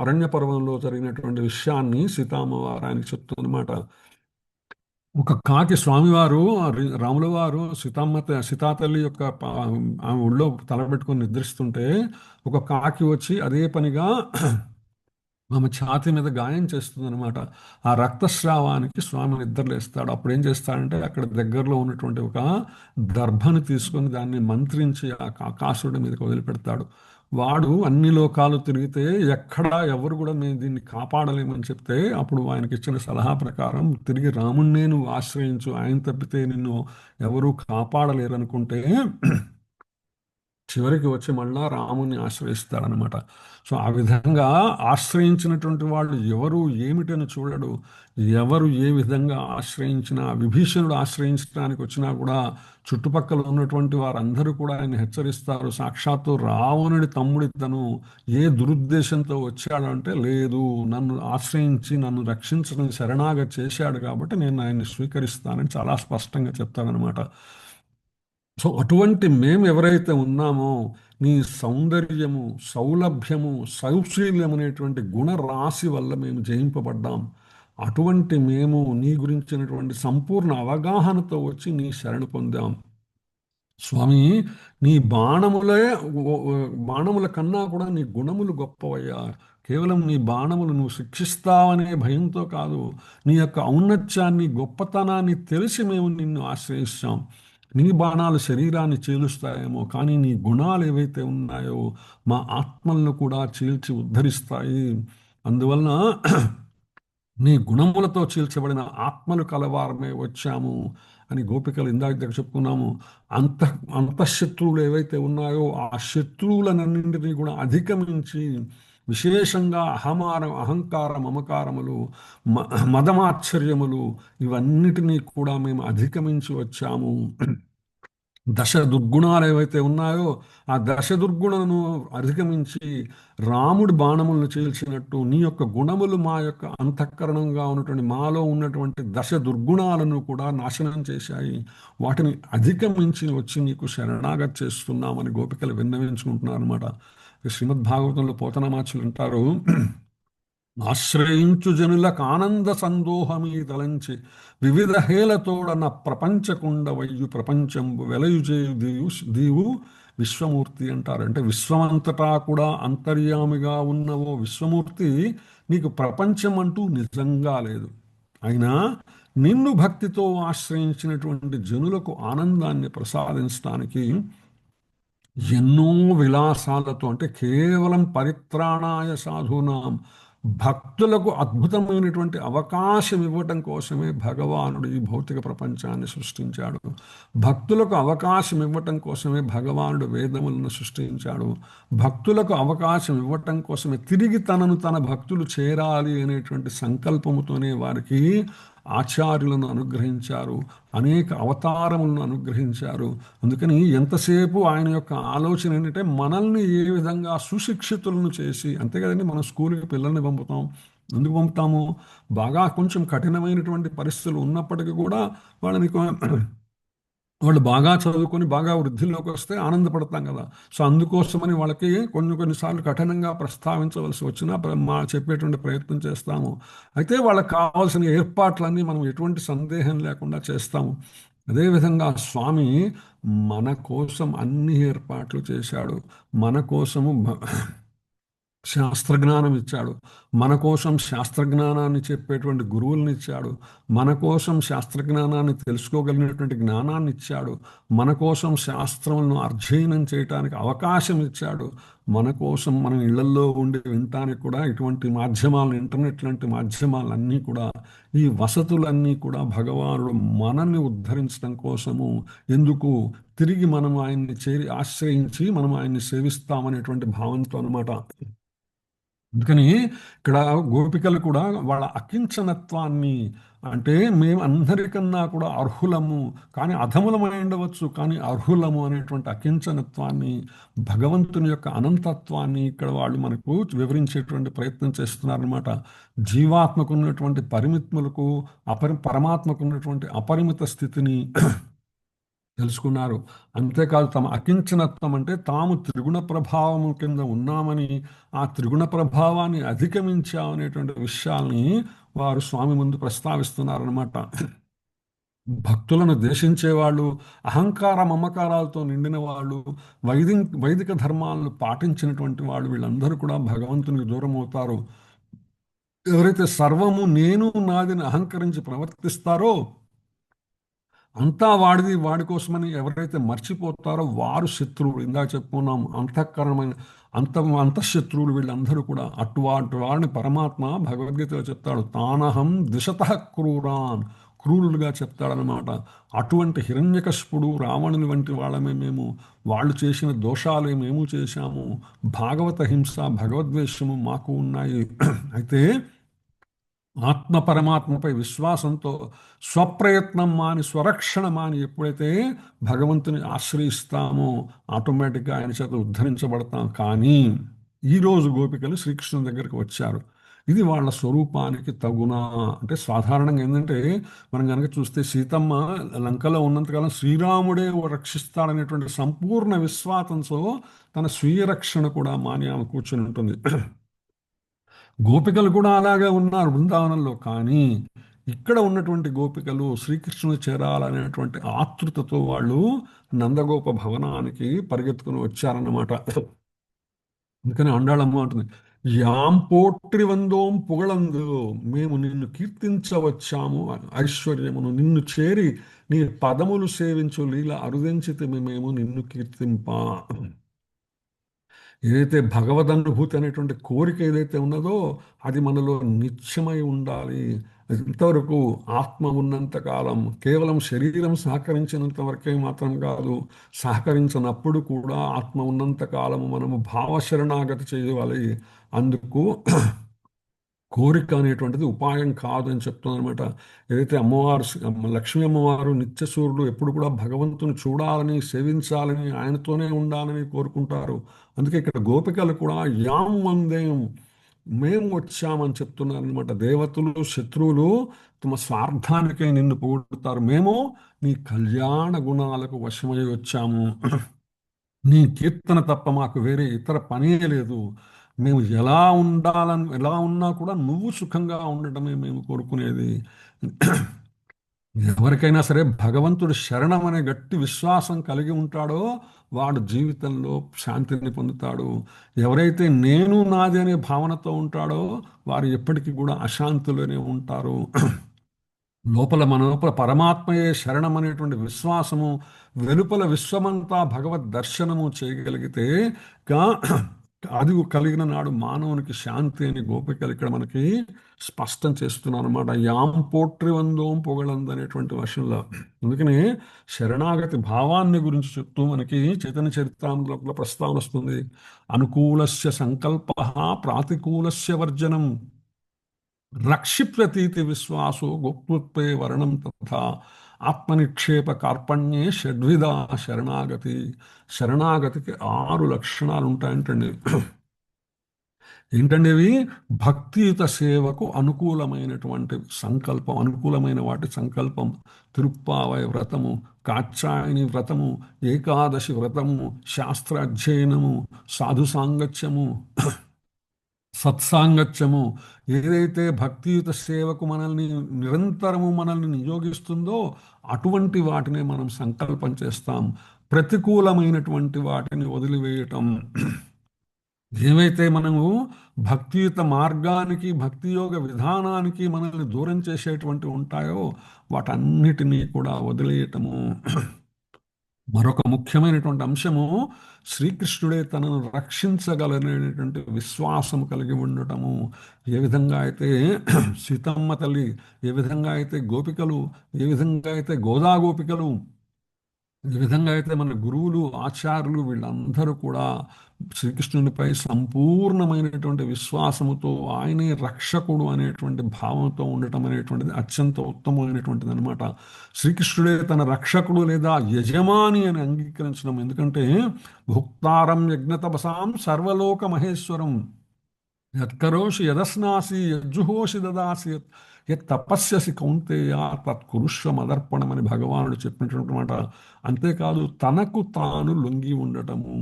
అరణ్య పర్వంలో జరిగినటువంటి విషయాన్ని సీతమ్మ వారు ఆయనకి చెప్తుందన్నమాట. ఒక కాకి స్వామివారు రాముల వారు సీతాతల్లి యొక్క ఆమె ఒళ్ళో తలబెట్టుకొని నిద్రిస్తుంటే ఒక కాకి వచ్చి అదే పనిగా ఆమె ఛాతీ మీద గాయం చేస్తుందనమాట. ఆ రక్తస్రావానికి స్వామి నిద్రలేస్తాడు. అప్పుడు ఏం చేస్తాడంటే అక్కడ దగ్గరలో ఉన్నటువంటి ఒక దర్భను తీసుకొని దాన్ని మంత్రించి ఆ కాకాసుడి మీదకి వదిలిపెడతాడు. వాడు అన్ని లోకాలు తిరిగితే ఎక్కడా ఎవరు కూడా మేము దీన్ని కాపాడలేమని చెప్తే అప్పుడు ఆయనకి ఇచ్చిన సలహా ప్రకారం తిరిగి రాముణ్ణే నువ్వు ఆశ్రయించు, ఆయన తప్పితే నిన్ను ఎవరూ కాపాడలేరు అనుకుంటే చివరికి వచ్చి మళ్ళా రాముని ఆశ్రయిస్తాడనమాట. సో ఆ విధంగా ఆశ్రయించినటువంటి వాళ్ళు ఎవరు ఏమిటని చూడడు. ఎవరు ఏ విధంగా ఆశ్రయించినా, విభీషణుడు ఆశ్రయించడానికి వచ్చినా కూడా చుట్టుపక్కల ఉన్నటువంటి వారందరూ కూడా ఆయన హెచ్చరిస్తారు. సాక్షాత్తు రావణుడి తమ్ముడి తను ఏ దురుద్దేశంతో వచ్చాడంటే, లేదు, నన్ను ఆశ్రయించి నన్ను రక్షించడం శరణాగతి చేశాడు కాబట్టి నేను ఆయన్ని స్వీకరిస్తానని చాలా స్పష్టంగా చెప్తాడనమాట. సో అటువంటి మేము ఎవరైతే ఉన్నామో, నీ సౌందర్యము, సౌలభ్యము, సౌశీల్యం అనేటువంటి గుణరాశి వల్ల మేము జయింపబడ్డాం. అటువంటి మేము నీ గురించినటువంటి సంపూర్ణ అవగాహనతో వచ్చి నీ శరణు పొందాం. స్వామి, నీ బాణముల కన్నా కూడా నీ గుణములు గొప్పవయ్యా. కేవలం నీ బాణములు నువ్వు శిక్షిస్తావనే భయంతో కాదు, నీ యొక్క ఔన్నత్యాన్ని, గొప్పతనాన్ని తెలిసి మేము నిన్ను ఆశ్రయిస్తాం. నీ బాణాలు శరీరాన్ని చీలుస్తాయేమో, కానీ నీ గుణాలు ఏవైతే ఉన్నాయో మా ఆత్మలను కూడా చీల్చి ఉద్ధరిస్తాయి. అందువలన నీ గుణములతో చీల్చబడిన ఆత్మలు కలవారమే వచ్చాము అని గోపికలు ఇందాక దగ్గర చెప్పుకున్నాము. అంత అంతఃశత్రువులు ఏవైతే ఉన్నాయో ఆ శత్రువులనన్నింటినీ కూడా అధిగమించి, విశేషంగా అహంకార మమకారములు, మదమాశ్చర్యములు, ఇవన్నిటినీ కూడా మేము అధిగమించి వచ్చాము. దశ దుర్గుణాలు ఏవైతే ఉన్నాయో ఆ దశ దుర్గుణను అధిగమించి రాముడి బాణములను చీల్చినట్టు నీ యొక్క గుణములు మా యొక్క అంతఃకరణంగా ఉన్నటువంటి మాలో ఉన్నటువంటి దశ దుర్గుణాలను కూడా నాశనం చేశాయి. వాటిని అధిగమించి వచ్చి నీకు శరణాగతి చేస్తున్నామని గోపికలు విన్నవించుకుంటున్నారు అనమాట. శ్రీమద్భాగవతంలో పోతనామాచులు అంటారు, ఆశ్రయించు జనులకు ఆనంద సందోహమీ తలంచి వివిధ హేలతోడన ప్రపంచకుండ వయ్యు ప్రపంచంబు వెలయుచేయు దీవు విశ్వమూర్తి అంటారు. అంటే విశ్వమంతటా కూడా అంతర్యామిగా ఉన్నవో విశ్వమూర్తి, నీకు ప్రపంచం అంటూ నిజంగా లేదు. అయినా నిన్ను భక్తితో ఆశ్రయించినటువంటి జనులకు ఆనందాన్ని ప్రసాదించడానికి ఎన్నో విలాసాలతో, అంటే కేవలం పరిత్రాణాయ సాధూనాం, భక్తులకు అద్భుతమైనటువంటి అవకాశం ఇవ్వటం కోసమే భగవానుడు ఈ భౌతిక ప్రపంచాన్ని సృష్టించాడు. భక్తులకు అవకాశం ఇవ్వటం కోసమే భగవానుడు వేదములను సృష్టించాడు. భక్తులకు అవకాశం ఇవ్వటం కోసమే తిరిగి తనను తన భక్తులు చేరాలి అనేటువంటి సంకల్పముతోనే వారికి ఆచార్యులను అనుగ్రహించారు, అనేక అవతారములను అనుగ్రహించారు. అందుకని ఎంతసేపు ఆయన యొక్క ఆలోచన ఏంటంటే మనల్ని ఏ విధంగా సుశిక్షితులను చేసి, అంతే కదండి, మనం స్కూల్కి పిల్లల్ని పంపుతాం. ఎందుకు పంపుతాము? బాగా కొంచెం కఠినమైనటువంటి పరిస్థితులు ఉన్నప్పటికీ కూడా వాళ్ళు బాగా చదువుకొని బాగా వృద్ధిలోకి వస్తే ఆనందపడతాం కదా. సో అందుకోసమని వాళ్ళకి కొన్నిసార్లు కఠినంగా ప్రస్తావించవలసి వచ్చినా చెప్పేటువంటి ప్రయత్నం చేస్తాము. అయితే వాళ్ళకి కావాల్సిన ఏర్పాట్లన్నీ మనం ఎటువంటి సందేహం లేకుండా చేస్తాము. అదేవిధంగా స్వామి మన కోసం అన్ని ఏర్పాట్లు చేశాడు. మన కోసము శాస్త్రజ్ఞానం ఇచ్చాడు. మన కోసం శాస్త్రజ్ఞానాన్ని చెప్పేటువంటి గురువులను ఇచ్చాడు. మన కోసం శాస్త్రజ్ఞానాన్ని తెలుసుకోగలిగినటువంటి జ్ఞానాన్ని ఇచ్చాడు. మన కోసం శాస్త్రములను అధ్యయనం చేయటానికి అవకాశం ఇచ్చాడు. మన కోసం మనం ఇళ్లల్లో ఉండి వినటానికి కూడా ఇటువంటి మాధ్యమాలను, ఇంటర్నెట్ లాంటి మాధ్యమాలన్నీ కూడా, ఈ వసతులన్నీ కూడా భగవానుడు మనల్ని ఉద్ధరించడం కోసము. ఎందుకు? తిరిగి మనం ఆయన్ని ఆశ్రయించి మనం ఆయన్ని సేవిస్తామనేటువంటి భావంతో అనమాట. అందుకని ఇక్కడ గోపికలు కూడా వాళ్ళ అకించనత్వాన్ని, అంటే మేము అందరికన్నా కూడా అర్హులము కానీ అధములమై ఉండవచ్చు, కానీ అర్హులము అనేటువంటి అకించనత్వాన్ని, భగవంతుని యొక్క అనంతత్వాన్ని ఇక్కడ వాళ్ళు మనకు వివరించేటువంటి ప్రయత్నం చేస్తున్నారనమాట. జీవాత్మకు ఉన్నటువంటి పరిమితులకు పరమాత్మకు ఉన్నటువంటి అపరిమిత స్థితిని తెలుసుకున్నారు. అంతేకాదు తమ అకించనత్వం అంటే తాము త్రిగుణ ప్రభావము కింద ఉన్నామని, ఆ త్రిగుణ ప్రభావాన్ని అధిగమించామనేటువంటి విషయాల్ని వారు స్వామి ముందు ప్రస్తావిస్తున్నారనమాట. భక్తులను దేశించేవాళ్ళు, అహంకార మమకారాలతో నిండిన వాళ్ళు, వైదిక ధర్మాలను పాటించినటువంటి వాళ్ళు, వీళ్ళందరూ కూడా భగవంతునికి దూరం అవుతారు. ఎవరైతే సర్వము నేను నాదిని అహంకరించి ప్రవర్తిస్తారో, అంతా వాడిది, వాడి కోసమని ఎవరైతే మర్చిపోతారో వారు శత్రువులు. ఇందాక చెప్పుకున్నాం, అంతఃకరణమైన అంతఃశత్రువులు వీళ్ళందరూ కూడా. అటువంటి వాడిని పరమాత్మ భగవద్గీతలో చెప్తాడు, తానహం దిశతః క్రూరాన్ క్రూరులుగా చెప్తాడనమాట. అటువంటి హిరణ్యకశిపుడు, రావణుని వంటి వాళ్ళమే మేము, వాళ్ళు చేసిన దోషాలే మేము చేశాము, భాగవత హింస భగవద్వేషము మాకు ఉన్నాయి. అయితే ఆత్మ పరమాత్మపై విశ్వాసంతో స్వప్రయత్నం మాని స్వరక్షణ మాని ఎప్పుడైతే భగవంతుని ఆశ్రయిస్తామో ఆటోమేటిక్గా ఆయన చేత ఉద్ధరించబడతాం. కానీ ఈరోజు గోపికలు శ్రీకృష్ణుని దగ్గరికి వచ్చారు. ఇది వాళ్ళ స్వరూపానికి తగునా అంటే సాధారణంగా ఏంటంటే మనం కనుక చూస్తే సీతమ్మ లంకలో ఉన్నంతకాలం శ్రీరాముడే రక్షిస్తాడనేటువంటి సంపూర్ణ విశ్వాసంతో తన స్వీయ రక్షణ కూడా మాని ఆమె కూర్చొని ఉంటుంది. గోపికలు కూడా అలాగే ఉన్నారు బృందావనంలో. కానీ ఇక్కడ ఉన్నటువంటి గోపికలు శ్రీకృష్ణుని చేరాలనేటువంటి ఆతృతతో వాళ్ళు నందగోప భవనానికి పరిగెత్తుకుని వచ్చారన్నమాట. అందుకని అండాళమ్మ అంటుంది, యాం పోట్రి వందోం పుగళందు, మేము నిన్ను కీర్తించవచ్చాము ఐశ్వర్యమును, నిన్ను చేరి నీ పదములు సేవించు లీల అరుదించితే మేము నిన్ను కీర్తింపా. ఏదైతే భగవదనుభూతి అనేటువంటి కోరిక ఏదైతే ఉన్నదో అది మనలో నిత్యమై ఉండాలి. ఇంతవరకు ఆత్మ ఉన్నంత కాలం కేవలం శరీరం సహకరించినంత వరకే మాత్రం కాదు, సహకరించినప్పుడు కూడా ఆత్మ ఉన్నంత కాలము మనము భావశరణాగతి చేయాలి. అందుకు కోరిక అనేటువంటిది ఉపాయం కాదు అని చెప్తుందనమాట. ఏదైతే అమ్మవారు లక్ష్మీ అమ్మవారు నిత్యసూరుడు ఎప్పుడు కూడా భగవంతుని చూడాలని, సేవించాలని, ఆయనతోనే ఉండాలని కోరుకుంటారు. అందుకే ఇక్కడ గోపికలు కూడా యాం వందేం, మేము వచ్చామని చెప్తున్నారనమాట. దేవతలు శత్రువులు తమ స్వార్థానికై నిన్ను పొగుడుతారు, మేము నీ కళ్యాణ గుణాలకు వశమై వచ్చాము. నీ కీర్తన తప్ప మాకు వేరే ఇతర పనే లేదు. మేము ఎలా ఉన్నా కూడా నువ్వు సుఖంగా ఉండటమే మేము కోరుకునేది. ఎవరికైనా సరే భగవంతుడు శరణం అనే గట్టి విశ్వాసం కలిగి ఉంటాడో వాడు జీవితంలో శాంతిని పొందుతాడు. ఎవరైతే నేను నాది అనే భావనతో ఉంటాడో వారు ఎప్పటికీ కూడా అశాంతిలోనే ఉంటారు. మన లోపల పరమాత్మయే శరణం అనేటువంటి విశ్వాసము, వెలుపల విశ్వమంతా భగవద్ దర్శనము చేయగలిగితే కా- అది కలిగిన నాడు మానవునికి శాంతి అని గోపికలు ఇక్కడ మనకి స్పష్టం చేస్తున్నారు అనమాట. యాం పోట్రి వందోం పొగళందు అనేటువంటి వర్షంలో. అందుకనే శరణాగతి భావాన్ని గురించి చెప్తూ మనకి చైతన్య చరిత్రామృతంలో ప్రస్తావన వస్తుంది. అనుకూలస్య సంకల్ప ప్రాతికూలస్య వర్జనం, రక్షిప్రతీతి విశ్వాసో గోప్తృత్వే వర్ణం తథా ఆత్మనిక్షేప కార్పణ్యే షడ్విధా శరణాగతి. శరణాగతికి 6 లక్షణాలు ఉంటాయంటండి. ఏంటండి ఇవి? భక్తియుత సేవకు అనుకూలమైనటువంటి సంకల్పం, అనుకూలమైన వాటి సంకల్పం, తిరుప్పావయ వ్రతము, కాత్యాయని వ్రతము, ఏకాదశి వ్రతము, శాస్త్రాధ్యయనము, సాధు సాంగత్యము, సత్సాంగత్యము. ఏదైతే భక్తియుత సేవకు మనల్ని నియోగిస్తుందో అటువంటి వాటిని మనం సంకల్పం చేస్తాం. ప్రతికూలమైనటువంటి వాటిని వదిలివేయటం. ఏవైతే మనము భక్తియుత మార్గానికి, భక్తియోగ విధానానికి మనల్ని దూరం చేసేటువంటి ఉంటాయో వాటన్నిటినీ కూడా వదిలేయటము. మరొక ముఖ్యమైనటువంటి అంశము శ్రీకృష్ణుడే తనను రక్షించగలనేటువంటి విశ్వాసం కలిగి ఉండటము. ఏ విధంగా అయితే సీతమ్మ తల్లి, ఏ విధంగా అయితే గోపికలు, ఏ విధంగా అయితే గోదా గోపికలు, ఈ విధంగా అయితే మన గురువులు, ఆచార్యులు వీళ్ళందరూ కూడా శ్రీకృష్ణునిపై సంపూర్ణమైనటువంటి విశ్వాసముతో ఆయనే రక్షకుడు అనేటువంటి భావంతో ఉండటం అనేటువంటిది అత్యంత ఉత్తమమైనటువంటిది అనమాట. శ్రీకృష్ణుడే తన రక్షకుడు లేదా యజమాని అని అంగీకరించడం. ఎందుకంటే భుక్తారం యజ్ఞతపసాం సర్వలోక మహేశ్వరం, యత్కరోషి యదస్నాసి యజ్జుహోషి దదాసి యత్ తపస్యసి కౌంతేయ తత్కురుష్వ మదర్పణమని భగవానుడు చెప్పినటువంటి మాట. అంతేకాదు తనకు తాను లొంగి ఉండటము,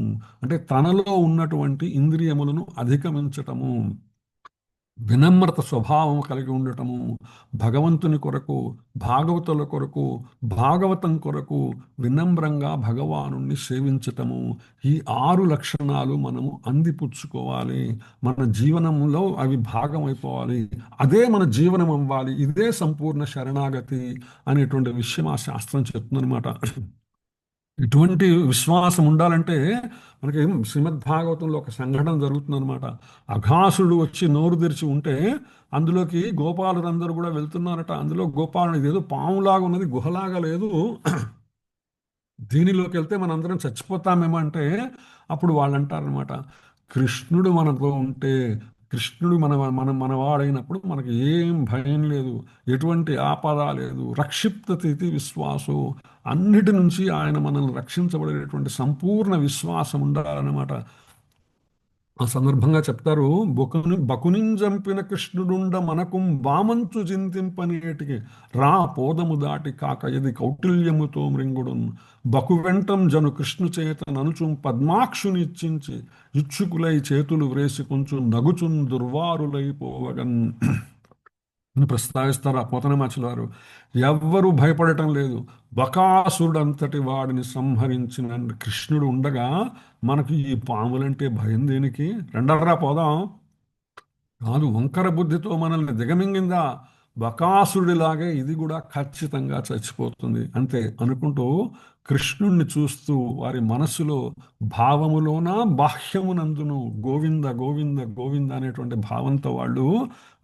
అంటే తనలో ఉన్నటువంటి ఇంద్రియములను అధిగమించటము, వినమ్రత స్వభావం కలిగి ఉండటము, భగవంతుని కొరకు, భాగవతుల కొరకు, భాగవతం కొరకు వినమ్రంగా భగవాను సేవించటము. ఈ 6 లక్షణాలు మనము అందిపుచ్చుకోవాలి. మన జీవనంలో అవి భాగమైపోవాలి. అదే మన జీవనం అవ్వాలి. ఇదే సంపూర్ణ శరణాగతి అనేటువంటి విషయం ఆ శాస్త్రం చెప్తుందనమాట. ఇటువంటి విశ్వాసం ఉండాలంటే మనకి శ్రీమద్ భాగవతంలో ఒక సంఘటన జరుగుతుందన్నమాట. అఘాసుడు వచ్చి నోరు తెరిచి ఉంటే అందులోకి గోపాలులందరూ కూడా వెళ్తున్నారట. అందులో గోపాలుడు ఇదేదో పాములాగా ఉన్నది, గుహలాగా లేదు, దీనిలోకి వెళ్తే మనందరం చచ్చిపోతామేమో అంటే అప్పుడు వాళ్ళు అంటారనమాట, కృష్ణుడు మనతో ఉంటే, కృష్ణుడు మనవాడైనప్పుడు మనకి ఏం భయం లేదు, ఎటువంటి ఆపద లేదు, రక్షిప్తతి విశ్వాసు, అన్నిటి నుంచి ఆయన మనల్ని రక్షించబడేటువంటి సంపూర్ణ విశ్వాసం ఉండాలన్నమాట. ఆ సందర్భంగా చెప్తారు, బకునిం చంపిన కృష్ణుడుండ మనకు వామంచు చింతింపనేటికి రా పోదము దాటి కాక ఎది కౌటిల్యముతో మృంగుడున్ బకు వెంటం జను కృష్ణు చేత ననుచుం పద్మాక్షునిచ్చించి ఇచ్చుకులై చేతులు వ్రేసి కొంచెం నగుచున్ దుర్వారులైపోవగన్ అని ప్రస్తావిస్తారు ఆ పోతనమాచుల వారు. ఎవ్వరూ భయపడటం లేదు. బకాసురుడు అంతటి వాడిని సంహరించిన కృష్ణుడు ఉండగా మనకి ఈ పాములంటే భయం దేనికి? రెండర్రా పోదాం. కాదు, వంకర బుద్ధితో మనల్ని దిగమింగిందా, బకాసురుడిలాగే ఇది కూడా ఖచ్చితంగా చచ్చిపోతుంది అంతే అనుకుంటూ కృష్ణుణ్ణి చూస్తూ వారి మనస్సులో భావములోన బాహ్యమునందును గోవింద గోవింద గోవింద అనేటువంటి భావంతో వాళ్ళు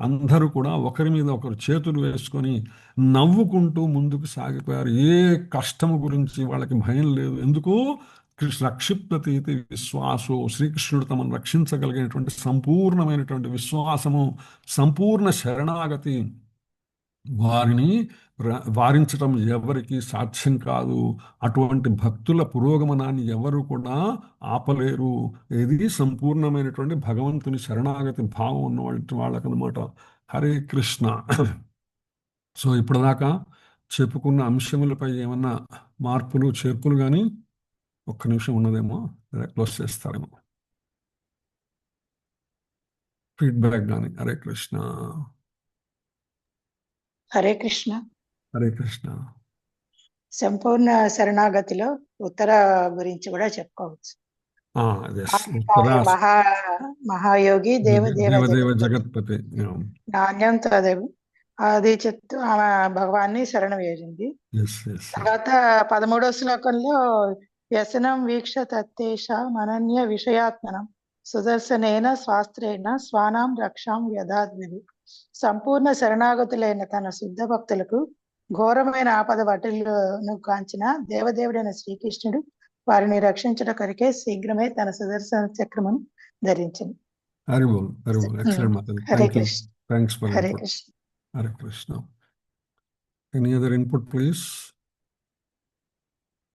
అందరూ కూడా ఒకరి మీద ఒకరు చేతులు వేసుకొని నవ్వుకుంటూ ముందుకు సాగిపోయారు. ఏ కష్టము గురించి వాళ్ళకి భయం లేదు. ఎందుకు? రక్షిప్తీతి విశ్వాసు, శ్రీకృష్ణుడు తమను రక్షించగలిగినటువంటి సంపూర్ణమైనటువంటి విశ్వాసము, సంపూర్ణ శరణాగతి, వారిని వారించటం ఎవరికి సాధ్యం కాదు. అటువంటి భక్తుల పురోగమనాన్ని ఎవరు కూడా ఆపలేరు. ఇది సంపూర్ణమైనటువంటి భగవంతుని శరణాగతి భావం ఉన్న వాళ్ళకనమాట. హరే కృష్ణ. సో ఇప్పటిదాకా చెప్పుకున్న అంశములపై ఏమన్నా మార్పులు చేర్పులు కానీ ఒక్క నిమిషం ఉన్నదేమో, క్లోజ్ చేస్తారేమో, ఫీడ్బ్యాక్ కానీ. హరే కృష్ణ. హరే కృష్ణ. హరే కృష్ణ. సంపూర్ణ శరణాగతిలో ఉత్తర గురించి కూడా చెప్పుకోవచ్చు. మహా మహాయోగి దేవదేవ జగత్పతి నాణ్యం తదేవు అది చెప్తూ ఆమె భగవాన్ని శరణం వేసింది. తర్వాత 13వ శ్లోకంలో వ్యసనం వీక్ష తత్తేష మనన్య విషయాత్మనం సుదర్శనేన శాస్త్రేణ స్వానాం రక్షాం వ్యధాద్విది. సంపూర్ణ శరణాగతులైన తన శుద్ధ భక్తులకు ఘోరమైన ఆపద వాటిల్లోను కాంచిన దేవదేవుడైన శ్రీకృష్ణుడు వారిని రక్షించట కొరికే శీఘ్రమే తన సుదర్శన చక్రమును ధరించింది. Hare Krishna. Hare Krishna. Any other input, please?